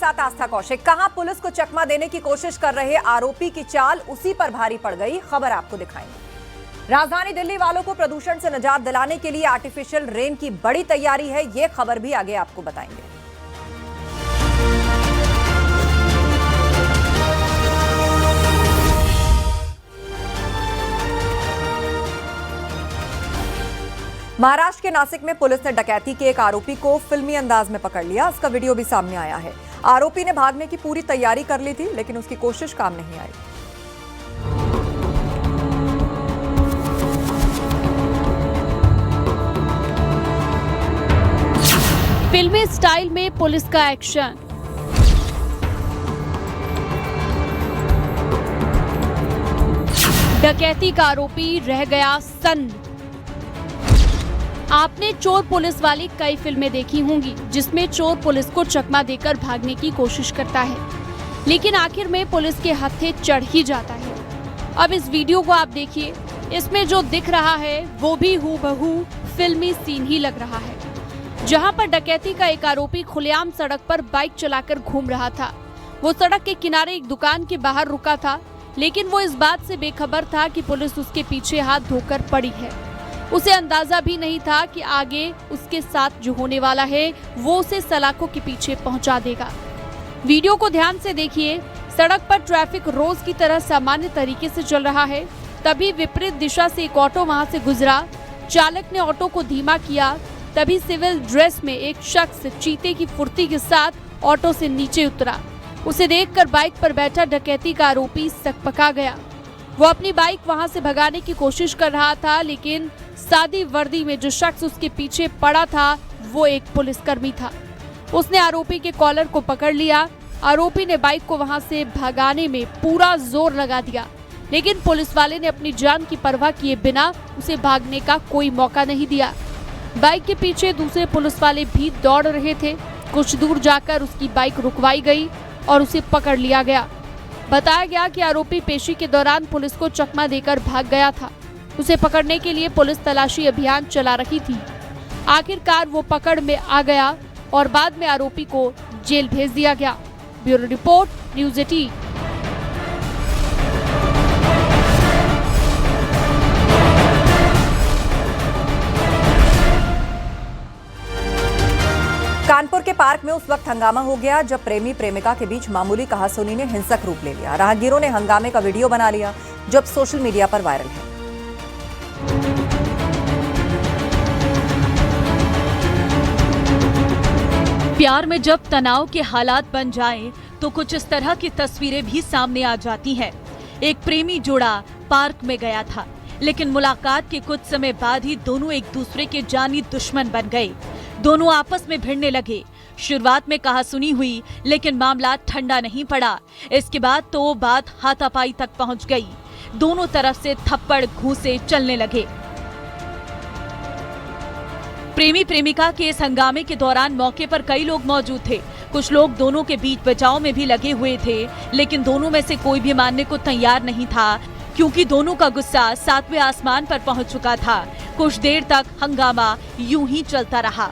साथ आस्था कौशिक। कहां पुलिस को चकमा देने की कोशिश कर रहे आरोपी की चाल उसी पर भारी पड़ गई, खबर आपको दिखाएंगे। राजधानी दिल्ली वालों को प्रदूषण से निजात दिलाने के लिए आर्टिफिशियल रेन की बड़ी तैयारी है, यह खबर भी आगे आपको बताएंगे। महाराष्ट्र के नासिक में पुलिस ने डकैती के एक आरोपी को फिल्मी अंदाज में पकड़ लिया। इसका वीडियो भी सामने आया है। आरोपी ने भागने की पूरी तैयारी कर ली थी, लेकिन उसकी कोशिश काम नहीं आई। फिल्मी स्टाइल में पुलिस का एक्शन। डकैती का आरोपी रह गया सन्न। आपने चोर पुलिस वाली कई फिल्में देखी होंगी, जिसमें चोर पुलिस को चकमा देकर भागने की कोशिश करता है, लेकिन आखिर में पुलिस के हत्थे चढ़ ही जाता है। अब इस वीडियो को आप देखिए, इसमें जो दिख रहा है वो भी हूबहू फिल्मी सीन ही लग रहा है, जहां पर डकैती का एक आरोपी खुलेआम सड़क पर बाइक चलाकर घूम रहा था। वो सड़क के किनारे एक दुकान के बाहर रुका था, लेकिन वो इस बात से बेखबर था कि पुलिस उसके पीछे हाथ धोकर पड़ी है। उसे अंदाजा भी नहीं था कि आगे उसके साथ जो होने वाला है वो उसे सलाखों के पीछे पहुंचा देगा। वीडियो को ध्यान से देखिए। सड़क पर ट्रैफिक रोज की तरह सामान्य तरीके से चल रहा है, तभी विपरीत दिशा से एक ऑटो वहां से गुजरा। चालक ने ऑटो को धीमा किया, तभी सिविल ड्रेस में एक शख्स चीते की फुर्ती के साथ ऑटो से नीचे उतरा। उसे देखकर बाइक पर बैठा डकैती का आरोपी सकपका गया। वो अपनी बाइक वहां से भगाने की कोशिश कर रहा था, लेकिन सादी वर्दी में जो शख्स उसके पीछे पड़ा था वो एक पुलिसकर्मी था। उसने आरोपी के कॉलर को पकड़ लिया। आरोपी ने बाइक को वहां से भगाने में पूरा जोर लगा दिया, लेकिन पुलिस वाले ने अपनी जान की परवाह किए बिना उसे भागने का कोई मौका नहीं दिया। बाइक के पीछे दूसरे पुलिस वाले भी दौड़ रहे थे। कुछ दूर जाकर उसकी बाइक रुकवाई गई और उसे पकड़ लिया गया। बताया गया कि आरोपी पेशी के दौरान पुलिस को चकमा देकर भाग गया था। उसे पकड़ने के लिए पुलिस तलाशी अभियान चला रही थी। आखिरकार वो पकड़ में आ गया और बाद में आरोपी को जेल भेज दिया गया। Bureau report, news 18। कानपुर के पार्क में उस वक्त हंगामा हो गया जब प्रेमी प्रेमिका के बीच मामूली कहासुनी ने हिंसक रूप ले लिया। राहगीरों ने हंगामे का वीडियो बना लिया, जो अब सोशल मीडिया पर वायरल है। प्यार में जब तनाव के हालात बन जाएं, तो कुछ इस तरह की तस्वीरें भी सामने आ जाती हैं। एक प्रेमी जोड़ा पार्क में गया था, लेकिन मुलाकात के कुछ समय बाद ही दोनों एक दूसरे के जानी दुश्मन बन गए। दोनों आपस में भिड़ने लगे। शुरुआत में कहासुनी हुई, लेकिन मामला ठंडा नहीं पड़ा। इसके बाद तो बात हाथापाई तक पहुंच गई। दोनों तरफ से थप्पड़ घूंसे चलने लगे। प्रेमी प्रेमिका के इस हंगामे के दौरान मौके पर कई लोग मौजूद थे। कुछ लोग दोनों के बीच बचाव में भी लगे हुए थे, लेकिन दोनों में से कोई भी मानने को तैयार नहीं था, क्योंकि दोनों का गुस्सा 7वें आसमान पर पहुंच चुका था। कुछ देर तक हंगामा यूं ही चलता रहा।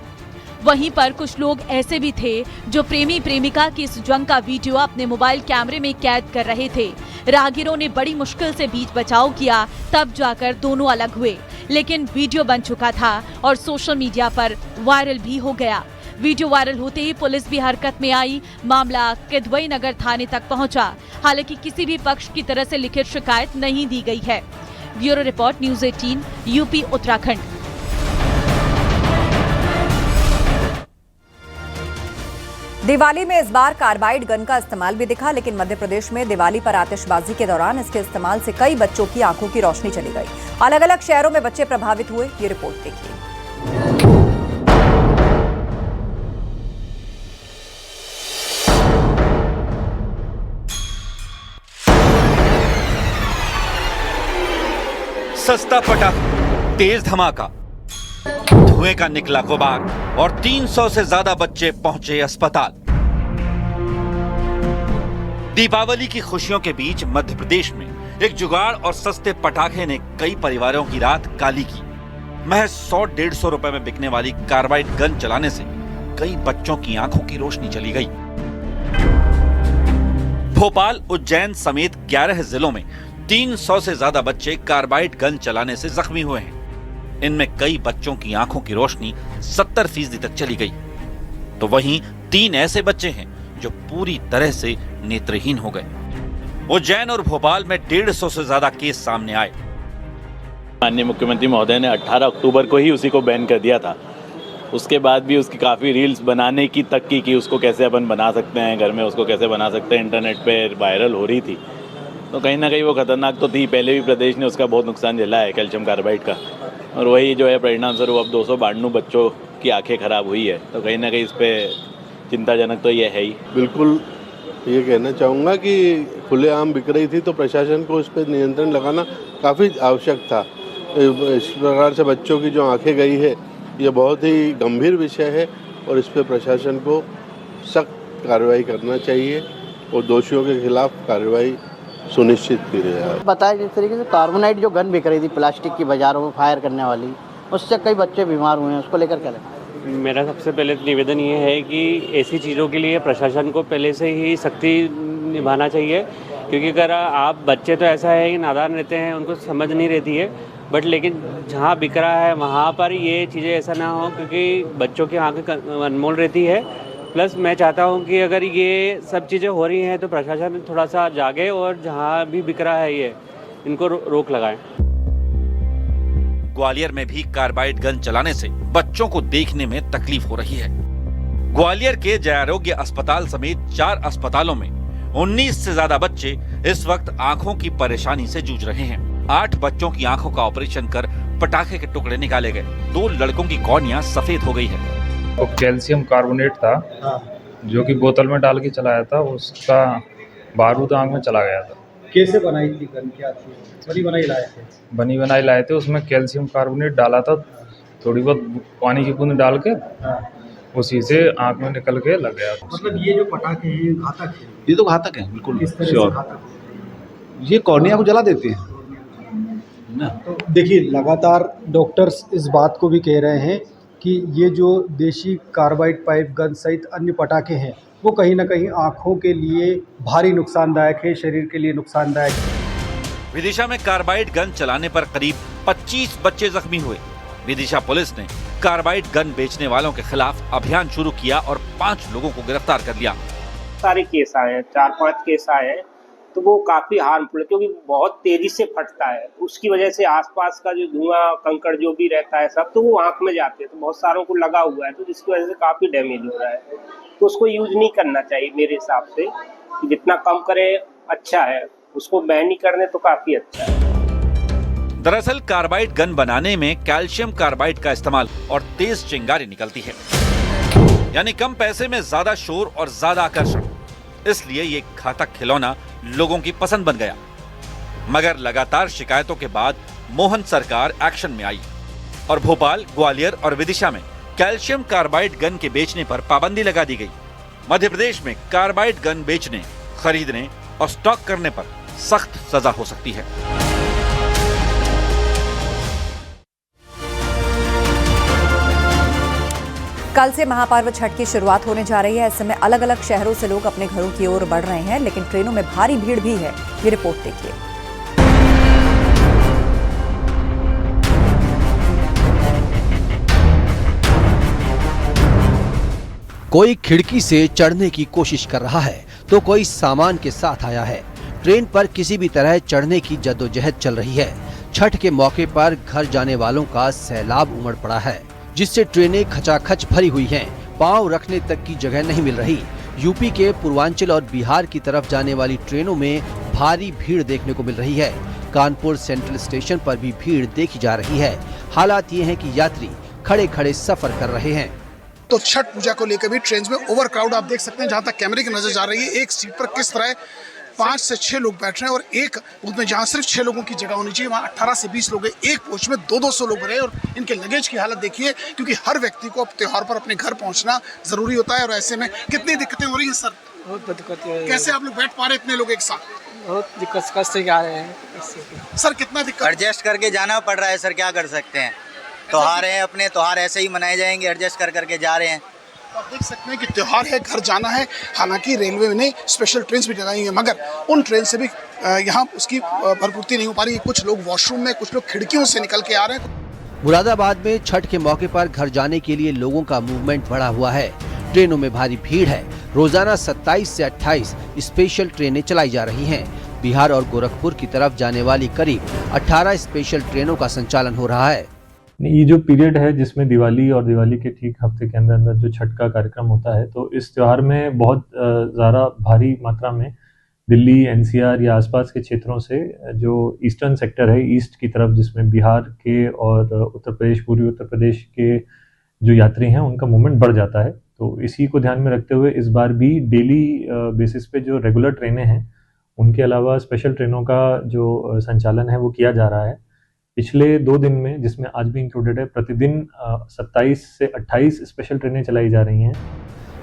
वहीं पर कुछ लोग ऐसे भी थे जो प्रेमी प्रेमिका की इस जंग का वीडियो अपने मोबाइल कैमरे में कैद कर रहे थे। राहगीरों ने बड़ी मुश्किल से बीच बचाव किया, तब जाकर दोनों अलग हुए, लेकिन वीडियो बन चुका था और सोशल मीडिया पर वायरल भी हो गया। वीडियो वायरल होते ही पुलिस भी हरकत में आई। मामला किदवई नगर थाने तक पहुंचा। हालांकि किसी भी पक्ष की तरफ से लिखित शिकायत नहीं दी गई है। Bureau report, news 18, UP Uttarakhand. Diwali में इस बार कार्बाइड गन का इस्तेमाल भी दिखा, लेकिन मध्य प्रदेश में दिवाली पर आतिशबाजी के दौरान इसके इस्तेमाल से कई बच्चों की आंखों की रोशनी चली गई। अलग अलग शहरों में बच्चे प्रभावित हुए, ये रिपोर्ट देखिए। सस्ता पटाखा, तेज धमाका, धुएं का निकला गुबार और 300 से ज्यादा बच्चे पहुंचे अस्पताल। दीपावली की खुशियों के बीच मध्य प्रदेश में एक जुगाड़ और सस्ते पटाखे ने कई परिवारों की रात काली की। महज 100-150 रुपए में बिकने वाली कार्बाइड गन चलाने से कई बच्चों की आंखों की रोशनी चली गई। भोपाल, उज्जैन समेत 11 जिलों में 300 से ज्यादा बच्चे कार्बाइड गन चलाने से जख्मी हुए हैं। इनमें कई बच्चों की आंखों की रोशनी 70% तक चली गई, तो वहीं 3 ऐसे बच्चे हैं जो पूरी तरह से नेत्रहीन हो गए। उज्जैन और भोपाल में 150 से ज्यादा केस सामने आए। माननीय मुख्यमंत्री महोदय ने 18 अक्टूबर को ही उसी को बैन कर दिया था। उसके बाद भी उसकी काफ़ी रील्स बनाने की तक की कि उसको कैसे अपन बना सकते हैं, घर में उसको कैसे बना सकते हैं, इंटरनेट पे वायरल हो रही थी। तो कहीं ना कहीं वो खतरनाक तो थी। पहले भी प्रदेश ने उसका बहुत नुकसान झेला है कैल्शियम कार्बाइड का, और वही जो है परिणाम स्वरूप अब 292 बच्चों की आंखें खराब हुई है। तो कहीं ना कहीं इस पर चिंताजनक तो ये है ही। बिल्कुल ये कहना चाहूँगा कि खुलेआम बिक रही थी, तो प्रशासन को इस पर नियंत्रण लगाना काफ़ी आवश्यक था। इस प्रकार से बच्चों की जो आंखें गई है, ये बहुत ही गंभीर विषय है और इस पर प्रशासन को सख्त कार्रवाई करना चाहिए और दोषियों के खिलाफ कार्रवाई सुनिश्चित की जाए। बताया जिस तरीके से कार्बोनाइट जो गन बिक रही थी प्लास्टिक की बाजारों में फायर करने वाली, उससे कई बच्चे बीमार हुए हैं, उसको लेकर क्या लगता है? मेरा सबसे पहले निवेदन ये है कि ऐसी चीज़ों के लिए प्रशासन को पहले से ही सख्ती निभाना चाहिए, क्योंकि अगर आप बच्चे तो ऐसा है कि नादान रहते हैं, उनको समझ नहीं रहती है, बट लेकिन जहाँ बिक रहा है वहाँ पर ये चीज़ें ऐसा ना हो, क्योंकि बच्चों की आंखें अनमोल रहती है। प्लस मैं चाहता हूँ कि अगर ये सब चीज़ें हो रही हैं तो प्रशासन थोड़ा सा जागे और जहाँ भी बिक रहा है ये इनको रोक लगाएं। ग्वालियर में भी कार्बाइड गन चलाने से बच्चों को देखने में तकलीफ हो रही है। ग्वालियर के जयारोग्य अस्पताल समेत 4 अस्पतालों में 19 से ज्यादा बच्चे इस वक्त आंखों की परेशानी से जूझ रहे हैं। 8 बच्चों की आंखों का ऑपरेशन कर पटाखे के टुकड़े निकाले गए। 2 लड़कों की कॉर्निया सफेद हो गई है। वो कैल्शियम कार्बोनेट था जो कि बोतल में डाल के चलाया था, उसका बारूद आंख में चला गया था। कैसे बनाई थी गन, क्या थी? बनी बनाई लाए थे। उसमें कैल्शियम कार्बोनेट डाला था, थोड़ी बहुत पानी की बूंद डाल के उसी से आंख में निकल के लग गया। मतलब ये जो पटाखे हैं घातक है? ये तो घातक है, बिल्कुल किस तरह से घातक? ये कॉर्निया को जला देते हैं ना। तो देखिए, लगातार डॉक्टर्स इस बात को भी कह रहे हैं कि ये जो देशी कार्बाइड पाइप गन सहित अन्य पटाखे हैं वो कहीं ना कहीं आँखों के लिए भारी नुकसानदायक है, शरीर के लिए नुकसानदायक है। विदिशा में कार्बाइड गन चलाने पर करीब 25 बच्चे जख्मी हुए। विदिशा पुलिस ने कार्बाइड गन बेचने वालों के खिलाफ अभियान शुरू किया और 5 लोगों को गिरफ्तार कर लिया। सारे केस आए हैं, 4-5 केस आए हैं, तो वो काफी हार्मफुल है क्योंकि बहुत तेजी से फटता है। उसकी वजह से आसपास का जो धुआं कंकड़ जो भी रहता है सब, तो वो आंख में जाते हैं, तो बहुत सारों को लगा हुआ है, तो जिसकी वजह से काफी डैमेज हो रहा है। तो उसको यूज नहीं करना चाहिए मेरे हिसाब से, कि जितना कम करे अच्छा है, उसको बैन नहीं करने तो काफी अच्छा है। दरअसल कार्बाइड गन बनाने में कैल्शियम कार्बाइड का इस्तेमाल और तेज चिंगारी निकलती है, यानी कम पैसे में ज्यादा शोर और ज्यादा आकर्षण। इसलिए ये घातक खिलौना लोगों की पसंद बन गया। मगर लगातार शिकायतों के बाद मोहन सरकार एक्शन में आई और भोपाल, ग्वालियर और विदिशा में कैल्शियम कार्बाइड गन के बेचने पर पाबंदी लगा दी गई। मध्य प्रदेश में कार्बाइड गन बेचने, खरीदने और स्टॉक करने पर सख्त सजा हो सकती है। कल से महापर्व छठ की शुरुआत होने जा रही है। इस समय अलग अलग शहरों से लोग अपने घरों की ओर बढ़ रहे हैं, लेकिन ट्रेनों में भारी भीड़ भी है। ये रिपोर्ट देखिए। कोई खिड़की से चढ़ने की कोशिश कर रहा है तो कोई सामान के साथ आया है। ट्रेन पर किसी भी तरह चढ़ने की जद्दोजहद चल रही है। छठ के मौके पर घर जाने वालों का सैलाब उमड़ पड़ा है, जिससे ट्रेनें खचाखच भरी हुई हैं। पांव रखने तक की जगह नहीं मिल रही। यूपी के पूर्वांचल और बिहार की तरफ जाने वाली ट्रेनों में भारी भीड़ देखने को मिल रही है। कानपुर सेंट्रल स्टेशन पर भी भीड़ देखी जा रही है। हालात ये हैं कि यात्री खड़े खड़े सफर कर रहे हैं। तो छठ पूजा को लेकर भी ट्रेन में ओवर क्राउड आप देख सकते हैं। जहां तक कैमरे की नजर जा रही है, एक सीट पर किस तरह 5 से 6 लोग बैठ रहे हैं और एक बूथ में जहां सिर्फ 6 लोगों की जगह होनी चाहिए वहां 18 से 20 लोग हैं। एक कोच में 200-200 लोग रहे और इनके लगेज की हालत देखिए, क्योंकि हर व्यक्ति को अब त्योहार पर अपने घर पहुंचना जरूरी होता है और ऐसे में कितनी दिक्कतें हो रही हैं सर? बहुत दिक्कत है। कैसे आप लोग बैठ पा रहे इतने लोग एक साथ? बहुत दिक्कत कष्ट से आ रहे हैं सर। कितना दिक्कत? एडजस्ट करके जाना पड़ रहा है सर, क्या कर सकते हैं। त्योहार है, अपने त्योहार ऐसे ही मनाए जाएंगे, एडजस्ट कर करके जा रहे हैं। आप देख सकते हैं कि त्योहार है, घर जाना है। हालांकि रेलवे ने स्पेशल ट्रेन भी चलाई है, मगर उन ट्रेन से भी यहाँ उसकी भरपूर्ति नहीं हो पा रही है। कुछ लोग वॉशरूम में, कुछ लोग खिड़कियों से निकल के आ रहे हैं। मुरादाबाद में छठ के मौके पर घर जाने के लिए लोगों का मूवमेंट बढ़ा हुआ है। ट्रेनों में भारी भीड़ है। रोजाना 27 से 28 स्पेशल ट्रेनें चलाई जा रही हैं। बिहार और गोरखपुर की तरफ जाने वाली करीब 18 स्पेशल ट्रेनों का संचालन हो रहा है। ये जो पीरियड है जिसमें दिवाली और दिवाली के ठीक हफ्ते के अंदर अंदर जो छठ का कार्यक्रम होता है, तो इस त्योहार में बहुत ज़्यादा भारी मात्रा में दिल्ली, एनसीआर या आसपास के क्षेत्रों से जो ईस्टर्न सेक्टर है, ईस्ट की तरफ, जिसमें बिहार के और उत्तर प्रदेश, पूर्वी उत्तर प्रदेश के जो यात्री हैं उनका मूवमेंट बढ़ जाता है। तो इसी को ध्यान में रखते हुए इस बार भी डेली बेसिस पे जो रेगुलर ट्रेनें हैं उनके अलावा स्पेशल ट्रेनों का जो संचालन है वो किया जा रहा है। पिछले 2 दिन में, जिसमें आज भी इंक्लूडेड है, प्रतिदिन 27 से 28 स्पेशल ट्रेनें चलाई जा रही हैं।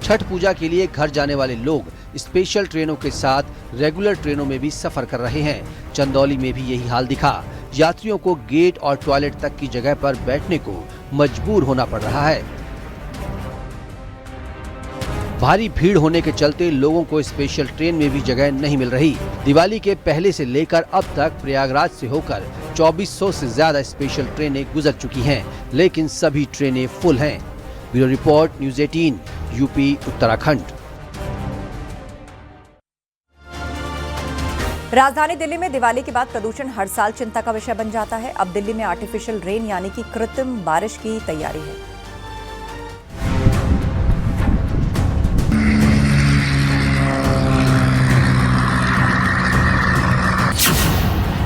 छठ पूजा के लिए घर जाने वाले लोग स्पेशल ट्रेनों के साथ रेगुलर ट्रेनों में भी सफर कर रहे हैं। चंदौली में भी यही हाल दिखा। यात्रियों को गेट और टॉयलेट तक की जगह पर बैठने को मजबूर होना पड़ रहा है। भारी भीड़ होने के चलते लोगों को स्पेशल ट्रेन में भी जगह नहीं मिल रही। दिवाली के पहले से लेकर अब तक प्रयागराज से होकर 2400 से ज्यादा स्पेशल ट्रेनें गुजर चुकी हैं, लेकिन सभी ट्रेनें फुल हैं। Bureau report, news 18, UP, Uttarakhand. राजधानी दिल्ली में दिवाली के बाद प्रदूषण हर साल चिंता का विषय बन जाता है। अब दिल्ली में आर्टिफिशियल रेन यानी कि कृत्रिम बारिश की तैयारी है।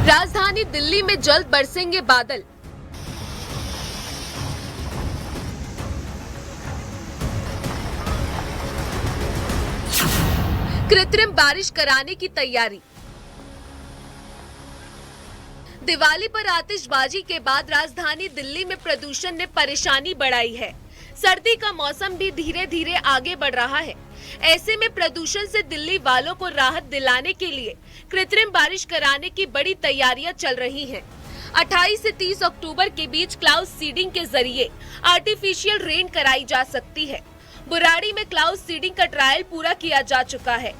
राजधानी दिल्ली में जल्द बरसेंगे बादल। कृत्रिम बारिश कराने की तैयारी। दिवाली पर आतिशबाजी के बाद राजधानी दिल्ली में प्रदूषण ने परेशानी बढ़ाई है। सर्दी का मौसम भी धीरे धीरे आगे बढ़ रहा है। ऐसे में प्रदूषण से दिल्ली वालों को राहत दिलाने के लिए कृत्रिम बारिश कराने की बड़ी तैयारियां चल रही हैं। 28 से 30 अक्टूबर के बीच क्लाउड सीडिंग के जरिए आर्टिफिशियल रेन कराई जा सकती है। बुराड़ी में क्लाउड सीडिंग का ट्रायल पूरा किया जा चुका है।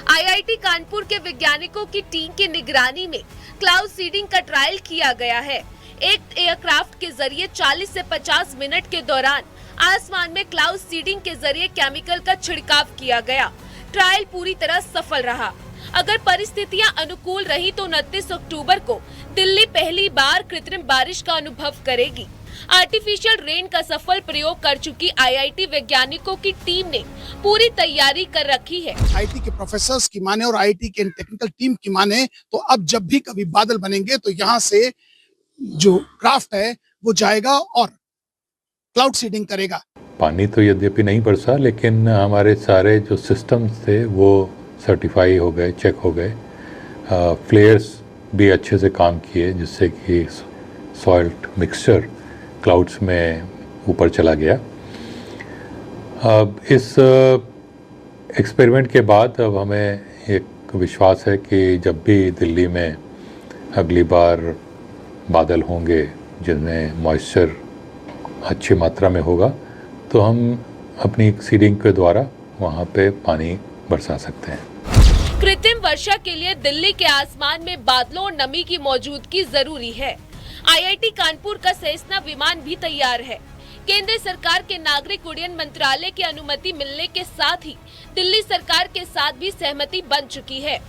आईआईटी कानपुर के वैज्ञानिकों की टीम की निगरानी में क्लाउड सीडिंग का ट्रायल किया गया है। एक एयरक्राफ्ट के जरिए 40 से 50 मिनट के दौरान आसमान में क्लाउड सीडिंग के जरिए केमिकल का छिड़काव किया गया। ट्रायल पूरी तरह सफल रहा। अगर परिस्थितियां अनुकूल रही तो 29 अक्टूबर को दिल्ली पहली बार कृत्रिम बारिश का अनुभव करेगी। आर्टिफिशियल रेन का सफल प्रयोग कर चुकी आईआईटी वैज्ञानिकों की टीम ने पूरी तैयारी कर रखी है। आईआईटी के प्रोफेसर्स की माने और आईआईटी के टेक्निकल टीम की माने तो अब जब भी कभी बादल बनेंगे तो यहाँ से जो क्राफ्ट है वो जाएगा और क्लाउड सीडिंग करेगा। पानी तो यद्यपि नहीं बरसा, लेकिन हमारे सारे जो सिस्टम्स थे वो सर्टिफाई हो गए, चेक हो गए। फ्लेयर्स भी अच्छे से काम किए, जिससे कि सॉल्ट मिक्सचर क्लाउड्स में ऊपर चला गया। अब इस एक्सपेरिमेंट के बाद अब हमें एक विश्वास है कि जब भी दिल्ली में अगली बार बादल होंगे जिनमें मॉइस्चर अच्छी मात्रा में होगा, तो हम अपनी सीडिंग के द्वारा वहाँ पे पानी बरसा सकते हैं। कृत्रिम वर्षा के लिए दिल्ली के आसमान में बादलों और नमी की मौजूदगी जरूरी है। आईआईटी कानपुर का सेस्ना विमान भी तैयार है। केंद्र सरकार के नागरिक उड्डयन मंत्रालय की अनुमति मिलने के साथ ही दिल्ली सरकार के साथ भी सहमति बन चुकी है।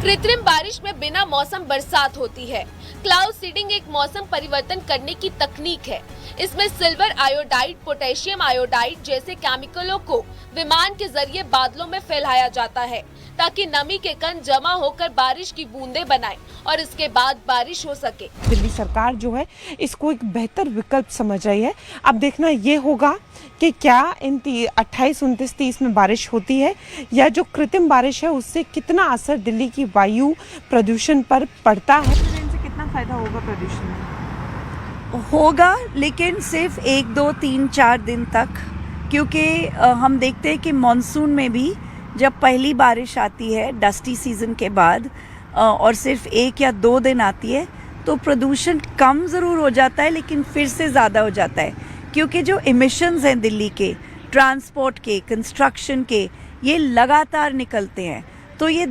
कृत्रिम बारिश में बिना मौसम बरसात होती है। क्लाउड सीडिंग एक मौसम परिवर्तन करने की तकनीक है। इसमें सिल्वर आयोडाइड, पोटेशियम आयोडाइड जैसे केमिकलों को विमान के जरिए बादलों में फैलाया जाता है ताकि नमी के कण जमा होकर बारिश की बूंदें बनाएं और इसके बाद बारिश हो सके। दिल्ली सरकार जो है इसको एक बेहतर विकल्प समझ रही है। अब देखना ये होगा कि क्या इन 28, 29, 30 में बारिश होती है या जो कृत्रिम बारिश है उससे कितना असर दिल्ली की वायु प्रदूषण पर पड़ता है। कितना फायदा होगा प्रदूषण में? होगा, लेकिन सिर्फ 1, 2, 3, 4 दिन तक, क्योंकि हम देखते हैं कि मॉनसून में भी जब पहली बारिश आती है डस्टी सीजन के बाद और सिर्फ 1 या 2 दिन आती है तो प्रदूषण कम ज़रूर हो जाता है, लेकिन फिर से ज़्यादा हो जाता है, क्योंकि जो इमिशंस हैं दिल्ली के, ट्रांसपोर्ट के, कंस्ट्रक्शन के, ये लगातार निकलते हैं। तो ये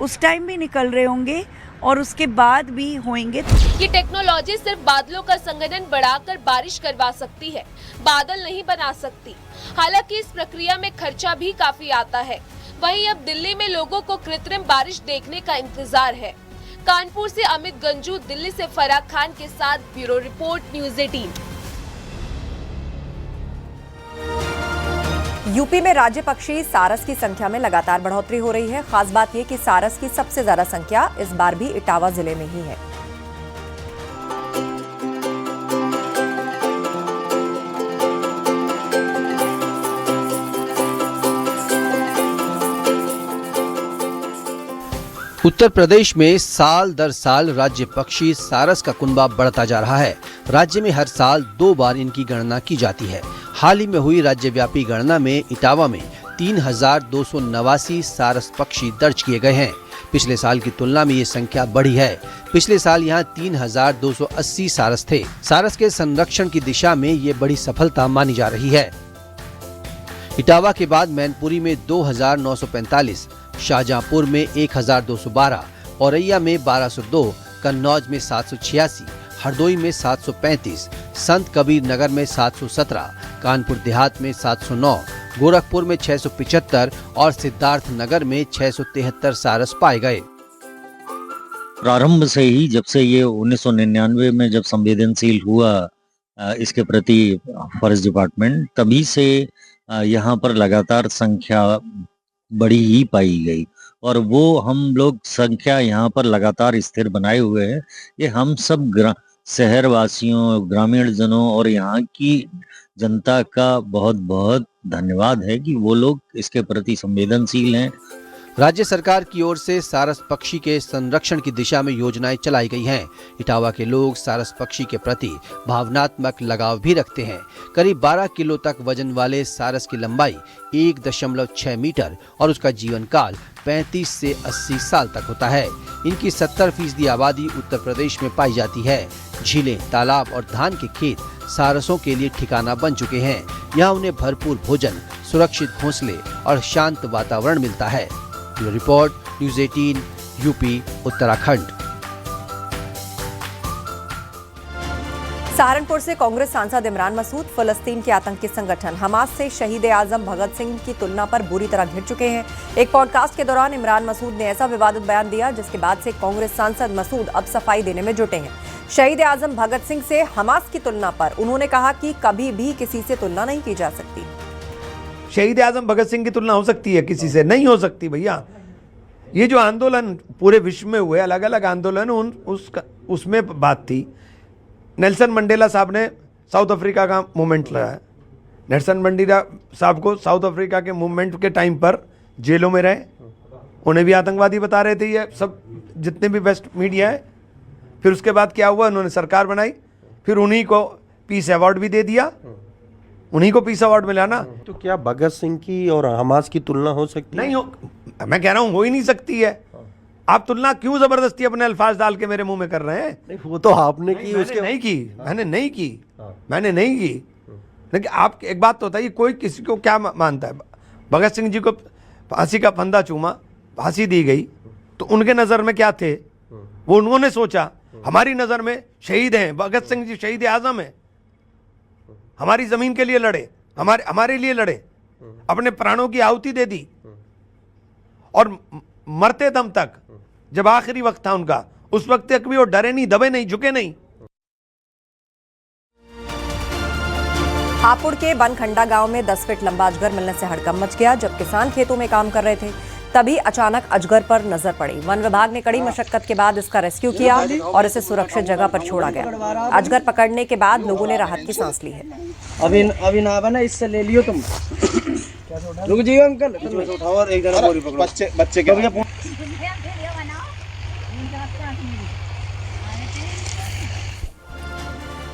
उस टाइम भी निकल रहे होंगे और उसके बाद भी होंगे। ये टेक्नोलॉजी सिर्फ बादलों का संघनन बढ़ाकर बारिश करवा सकती है, बादल नहीं बना सकती। हालांकि इस प्रक्रिया में खर्चा भी काफी आता है। वहीं अब दिल्ली में लोगों को कृत्रिम बारिश देखने का इंतजार है। कानपुर से अमित गंजू, दिल्ली से फराग खान के साथ ब्यूरो रिपोर्ट, न्यूज़ 18। यूपी में राज्य पक्षी सारस की संख्या में लगातार बढ़ोतरी हो रही है। खास बात यह कि सारस की सबसे ज्यादा संख्या इस बार भी इटावा जिले में ही है। उत्तर प्रदेश में साल दर साल राज्य पक्षी सारस का कुनबा बढ़ता जा रहा है। राज्य में हर साल 2 बार इनकी गणना की जाती है। हाल ही में हुई राज्यव्यापी गणना में इटावा में 3289 सारस पक्षी दर्ज किए गए हैं। पिछले साल की तुलना में ये संख्या बढ़ी है। पिछले साल यहाँ 3280 सारस थे। सारस के संरक्षण की दिशा में ये बड़ी सफलता मानी जा रही है। इटावा के बाद मैनपुरी में 2945, शाहजहांपुर में 1212, औरैया में 1202, कन्नौज में 786, हरदोई में 735, संत कबीर नगर में 717, कानपुर देहात में 709, गोरखपुर में 675 और सिद्धार्थ नगर में 673 सारस पाए गए। प्रारंभ से ही, जब से ये 1999 में जब संवेदनशील हुआ इसके प्रति फॉरेस्ट डिपार्टमेंट, तभी से यहाँ पर लगातार संख्या बड़ी ही पाई गई और वो हम लोग संख्या यहाँ पर लगातार स्थिर बनाए हुए हैं। ये हम सब शहर वासियों, ग्रामीण जनों और यहाँ की जनता का बहुत बहुत धन्यवाद है कि वो लोग इसके प्रति संवेदनशील हैं। राज्य सरकार की ओर से सारस पक्षी के संरक्षण की दिशा में योजनाएं चलाई गई हैं। इटावा के लोग सारस पक्षी के प्रति भावनात्मक लगाव भी रखते हैं। करीब 12 किलो तक वजन वाले सारस की लंबाई 1.6 मीटर और उसका जीवन काल 35 से 80 साल तक होता है। इनकी 70% आबादी उत्तर प्रदेश में पाई जाती है। झीलें, तालाब और धान के खेत सारसों के लिए ठिकाना बन चुके हैं। यहाँ उन्हें भरपूर भोजन, सुरक्षित घोंसले और शांत वातावरण मिलता है। Report, news 18, UP, Uttarakhand. Saharanpur से कांग्रेस सांसद इमरान मसूद फिलिस्तीन के आतंकी संगठन हमास से शहीद आजम भगत सिंह की तुलना पर बुरी तरह घिर चुके हैं। एक पॉडकास्ट के दौरान इमरान मसूद ने ऐसा विवादित बयान दिया जिसके बाद से कांग्रेस सांसद मसूद अब सफाई देने में जुटे हैं। शहीद आजम भगत सिंह से हमास की तुलना पर उन्होंने कहा कि कभी भी किसी से तुलना नहीं की जा सकती। शहीद आजम भगत सिंह की तुलना हो सकती है? किसी से नहीं हो सकती भैया। ये जो आंदोलन पूरे विश्व में हुए, अलग अलग आंदोलन, उसमें बात थी। नेल्सन मंडेला साहब ने साउथ अफ्रीका का मूवमेंट लाया। नेल्सन मंडेला साहब को साउथ अफ्रीका के मूवमेंट के टाइम पर जेलों में रहे, उन्हें भी आतंकवादी बता रहे थे ये सब, जितने भी वेस्ट मीडिया है। फिर उसके बाद क्या हुआ, उन्होंने सरकार बनाई, फिर उन्हीं को पीस अवार्ड भी दे दिया, उन्हीं को पीस अवार्ड मिला ना। तो क्या भगत सिंह की और हमास की तुलना हो सकती है? नहीं हो, मैं कह रहा हूँ हो ही नहीं सकती है। आप तुलना क्यों जबरदस्ती अपने अल्फाज डाल के मेरे मुंह में कर रहे हैं? नहीं, वो तो आपने की, उसके नहीं की, मैंने नहीं की। लेकिन आप एक बात तो बताइए, कोई किसी को क्या मानता है? भगत सिंह जी को फांसी का फंदा चूमा, फांसी दी गई, तो उनके नज़र में क्या थे? वो उन्होंने सोचा हमारी नज़र में शहीद हैं, भगत सिंह जी शहीद आजम हैं, हमारी ज़मीन के लिए लड़े, हमारे लिए लड़े, अपने प्राणों की आहुति दे दी और मरते दम तक, जब आखिरी वक्त था उनका, उस वक्त तक भी वो डरे नहीं, दबे नहीं, झुके नहीं। हापुड़ के बनखंडा गांव में 10 फीट लंबा अजगर मिलने से हड़कंप मच गया। जब किसान खेतों में काम कर रहे थे तभी अचानक अजगर पर नजर पड़ी। वन विभाग ने कड़ी मशक्कत के बाद इसका रेस्क्यू किया और इसे सुरक्षित जगह पर छोड़ा गया। अजगर पकड़ने के बाद लोगों ने राहत की सांस ली है। अभी ना बना, इससे ले लियो तुम। रुक जाइए अंकल, उठाओ और एक जरा बोरी पकड़ो। बच्चे के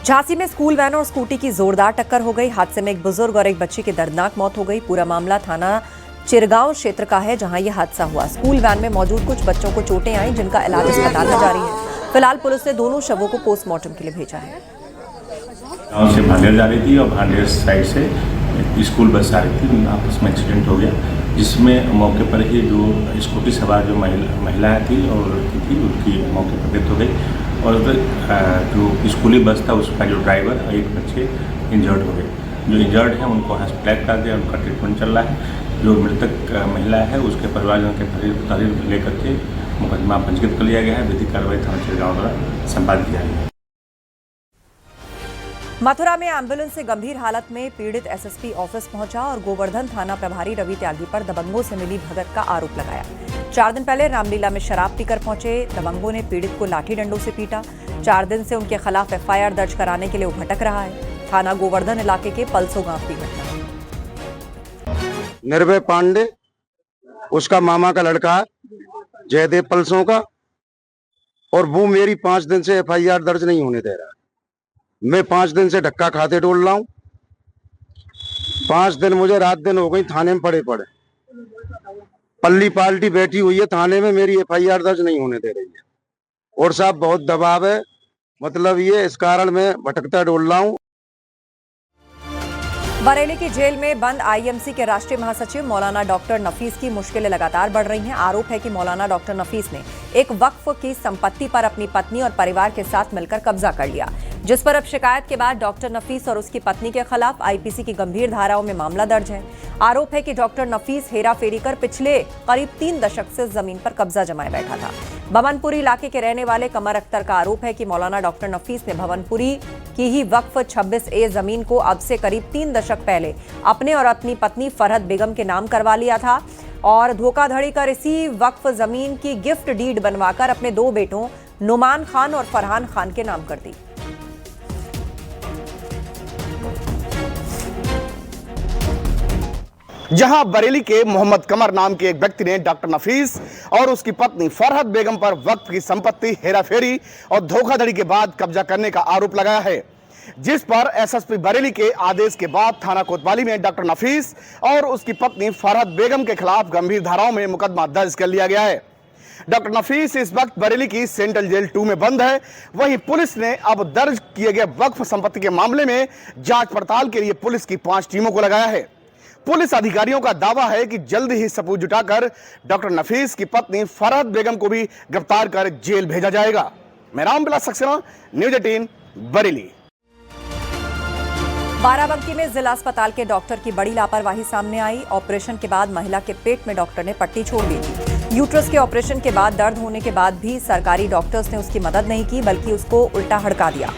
झांसी में स्कूल वैन और स्कूटी की जोरदार टक्कर हो गई। हादसे में एक बुजुर्ग और एक बच्ची की दर्दनाक मौत हो गई। पूरा मामला थाना चिरगांव क्षेत्र का है, जहां यह हादसा हुआ। स्कूल वैन में मौजूद कुछ बच्चों को चोटें आई, जिनका इलाज अस्पताल में जारी है। फिलहाल पुलिस ने दोनों शवों को पोस्टमार्टम के लिए भेजा है। गाँव से भांडेर जा रही थी और भांडेर साइड से एक स्कूल बस आ रही थी, आपस में एक्सीडेंट हो गया, जिसमें मौके पर ही जो स्कूटी सवार जो महिलाएं थी और लड़की थी उनकी मौके पर डेथ हो गई और जो स्कूली बस था उसका जो ड्राइवर और एक बच्चे इंजर्ड हो गए। जो इंजर्ड हैं उनको हॉस्पिटल कर दिया, उनका ट्रीटमेंट चल रहा है। जो मृतक महिला है उसके परिवारजन के तहरीर लेकर के मुकदमा पंजीकृत कर लिया गया है। विधिक कार्रवाई थाना चिड़गांव द्वारा संपादित किया गया है। मथुरा में एम्बुलेंस से गंभीर हालत में पीड़ित एसएसपी ऑफिस पहुंचा और गोवर्धन थाना प्रभारी रवि त्यागी पर दबंगों से मिली भगत का आरोप लगाया। 4 दिन पहले रामलीला में शराब पीकर पहुंचे दबंगों ने पीड़ित को लाठी डंडों से पीटा। 4 दिन से उनके खिलाफ एफआईआर दर्ज कराने के लिए वो भटक रहा है। थाना गोवर्धन इलाके के पलसो गांव की घटना। निर्भय पांडे उसका मामा का लड़का है, जयदेव पलसों का, और वो मेरी 5 दिन से एफआईआर दर्ज नहीं होने दे रहा है। मैं 5 दिन से धक्का खाते डोल रहा हूं। 5 दिन मुझे रात दिन हो गई थाने में पड़े पल्ली पाल्टी बैठी हुई है थाने में, मेरी एफआईआर दर्ज नहीं होने दे रही है। और साहब बहुत दबाव है, मतलब ये इस कारण मैं भटकता डोल रहा हूं। बरेली की जेल में बंद आईएमसी के राष्ट्रीय महासचिव मौलाना डॉक्टर नफीस की मुश्किलें लगातार बढ़ रही हैं। आरोप है कि मौलाना डॉक्टर नफीस ने एक वक्फ की संपत्ति पर अपनी पत्नी और परिवार के साथ मिलकर कब्जा कर लिया, जिस पर अब शिकायत के बाद डॉक्टर नफीस और उसकी पत्नी के खिलाफ आईपीसी की गंभीर धाराओं में मामला दर्ज है। आरोप है कि डॉक्टर नफीस हेरा फेरी कर पिछले करीब 3 दशक से जमीन पर कब्जा जमाए बैठा था। भवनपुरी इलाके के रहने वाले कमर अख्तर का आरोप है कि मौलाना डॉक्टर नफीस ने भवनपुरी की ही वक्फ 26A जमीन को अब से करीब 3 दशक पहले अपने और अपनी पत्नी फरहत बेगम के नाम करवा लिया था और धोखाधड़ी कर इसी वक्फ जमीन की गिफ्ट डीड बनवाकर अपने 2 बेटों नुमान खान और फरहान खान के नाम कर दी। जहां बरेली के मोहम्मद कमर नाम के एक व्यक्ति ने डॉक्टर नफीस और उसकी पत्नी फरहत बेगम पर वक्फ की संपत्ति हेराफेरी और धोखाधड़ी के बाद कब्जा करने का आरोप लगाया है, जिस पर एसएसपी बरेली के आदेश के बाद थाना कोतवाली में डॉक्टर नफीस और उसकी पत्नी फरहत बेगम के खिलाफ गंभीर धाराओं में मुकदमा दर्ज कर लिया गया है। डॉक्टर नफीस इस वक्त बरेली की सेंट्रल जेल 2 में बंद है। वहीं पुलिस ने अब दर्ज किए गए वक्फ संपत्ति के मामले में जांच पड़ताल के लिए पुलिस की 5 टीमों को लगाया है। पुलिस अधिकारियों का दावा है कि जल्द ही सबूत जुटाकर डॉक्टर नफीस की पत्नी फरहत बेगम को भी गिरफ्तार कर जेल भेजा जाएगा। मैं रामविलास सक्सेना, न्यूज 18 बरेली। बाराबंकी में जिला अस्पताल के डॉक्टर की बड़ी लापरवाही सामने आई। ऑपरेशन के बाद महिला के पेट में डॉक्टर ने पट्टी छोड़ दी थी। यूट्रस के ऑपरेशन के बाद दर्द होने के बाद भी सरकारी डॉक्टर्स ने उसकी मदद नहीं की, बल्कि उसको उल्टा हड़का दिया।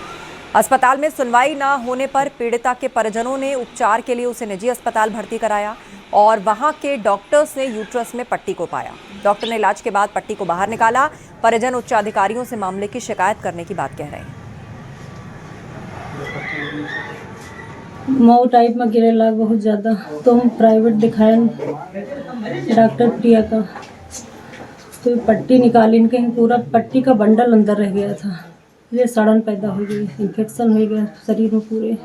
अस्पताल में सुनवाई न होने पर पीड़िता के परिजनों ने उपचार के लिए उसे निजी अस्पताल भर्ती कराया और वहां के डॉक्टर्स ने यूट्रस में पट्टी को पाया। डॉक्टर ने इलाज के बाद पट्टी को बाहर निकाला। परिजन उच्च अधिकारियों से मामले की शिकायत करने की बात कह रहे हैं। मऊ टाइप में गिरेला बहुत ज़्यादा, तो हम प्राइवेट दिखाए डॉक्टर प्रिया का, तो पट्टी निकाली इनके, पूरा पट्टी का बंडल अंदर रह गया था। ये सड़न पैदा हो गई, इन्फेक्शन हो गया शरीर में पूरे,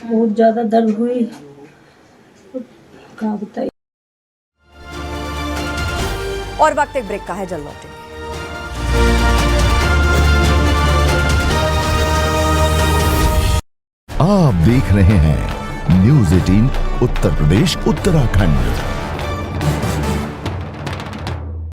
बहुत ज़्यादा दर्द हुई, क्या बताइए। और वक्त एक ब्रेक का है, जल्द लौटेंगे। आप देख रहे हैं न्यूज 18 उत्तर प्रदेश उत्तराखंड।